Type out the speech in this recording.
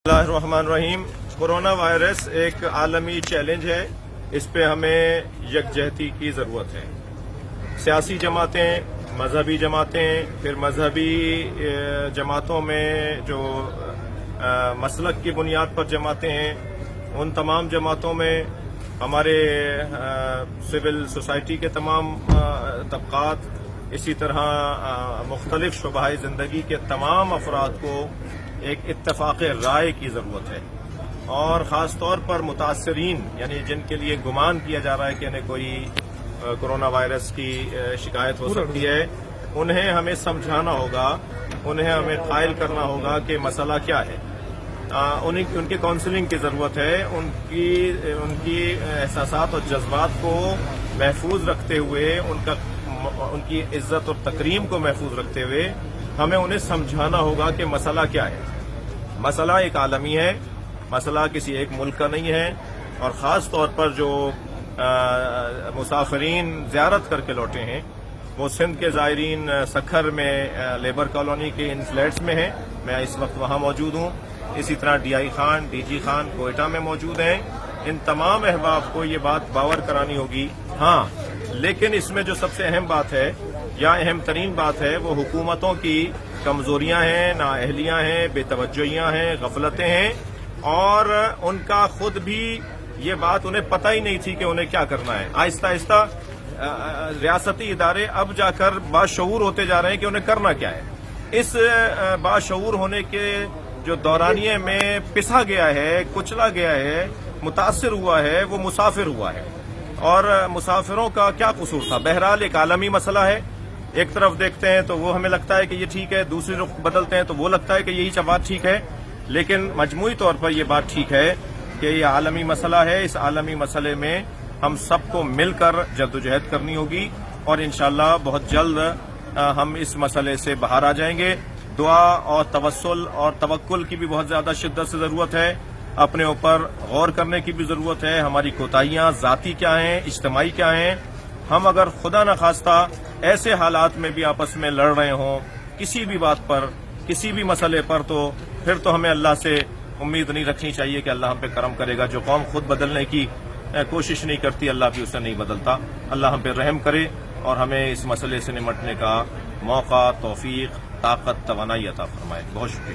اللہ الرحمن الرحیم۔ Corona virus ایک عالمی چیلنج ہے، اس پہ ہمیں یکجہتی کی ضرورت ہے۔ سیاسی جماعتیں، مذہبی جماعتیں، پھر مذہبی جماعتوں میں جو مسلک کی بنیاد پر جماعتیں ہیں، ان تمام جماعتوں میں ہمارے سول سوسائٹی کے تمام طبقات، اسی طرح مختلف شعبۂ زندگی کے تمام افراد کو ایک اتفاق رائے کی ضرورت ہے، اور خاص طور پر متاثرین، یعنی جن کے لیے گمان کیا جا رہا ہے کہ انہیں کوئی کورونا وائرس کی شکایت ہو سکتی ہے، انہیں ہمیں سمجھانا ہوگا، انہیں ہمیں قائل کرنا ہوگا کہ مسئلہ کیا ہے۔ ان کی کاؤنسلنگ کی ضرورت ہے، ان کی احساسات اور جذبات کو محفوظ رکھتے ہوئے، ان کی عزت اور تکریم کو محفوظ رکھتے ہوئے ہمیں انہیں سمجھانا ہوگا کہ مسئلہ کیا ہے۔ مسئلہ ایک عالمی ہے، مسئلہ کسی ایک ملک کا نہیں ہے، اور خاص طور پر جو مسافرین زیارت کر کے لوٹے ہیں، وہ سندھ کے زائرین سکھر میں لیبر کالونی کے ان فلیٹس میں ہیں، میں اس وقت وہاں موجود ہوں، اسی طرح D I Khan, D G Khan Quetta میں موجود ہیں۔ ان تمام احباب کو یہ بات باور کرانی ہوگی۔ ہاں، لیکن اس میں جو سب سے اہم بات ہے یا اہم ترین بات ہے، وہ حکومتوں کی کمزوریاں ہیں، نااہلیاں ہیں، بے توجہیاں ہیں، غفلتیں ہیں، اور ان کا خود بھی یہ بات انہیں پتہ ہی نہیں تھی کہ انہیں کیا کرنا ہے۔ آہستہ آہستہ ریاستی ادارے اب جا کر باشعور ہوتے جا رہے ہیں کہ انہیں کرنا کیا ہے۔ اس باشعور ہونے کے جو دورانیے میں پسا گیا ہے، کچلا گیا ہے، متاثر ہوا ہے، وہ مسافر ہوا ہے، اور مسافروں کا کیا قصور تھا؟ بہرحال ایک عالمی مسئلہ ہے، ایک طرف دیکھتے ہیں تو وہ ہمیں لگتا ہے کہ یہ ٹھیک ہے، دوسری رخ بدلتے ہیں تو وہ لگتا ہے کہ یہی بات ٹھیک ہے، لیکن مجموعی طور پر یہ بات ٹھیک ہے کہ یہ عالمی مسئلہ ہے۔ اس عالمی مسئلے میں ہم سب کو مل کر جدوجہد کرنی ہوگی، اور انشاءاللہ بہت جلد ہم اس مسئلے سے باہر آ جائیں گے۔ دعا اور توسل اور توکل کی بھی بہت زیادہ شدت سے ضرورت ہے، اپنے اوپر غور کرنے کی بھی ضرورت ہے، ہماری کوتاہیاں ذاتی کیا ہیں، اجتماعی کیا ہیں۔ ہم اگر خدا نخواستہ ایسے حالات میں بھی آپس میں لڑ رہے ہوں کسی بھی بات پر، کسی بھی مسئلے پر، تو پھر تو ہمیں اللہ سے امید نہیں رکھنی چاہیے کہ اللہ ہم پہ کرم کرے گا۔ جو قوم خود بدلنے کی کوشش نہیں کرتی، اللہ بھی اسے نہیں بدلتا۔ اللہ ہم پہ رحم کرے اور ہمیں اس مسئلے سے نمٹنے کا موقع، توفیق، طاقت، توانائی عطا فرمائے۔ بہت شکریہ۔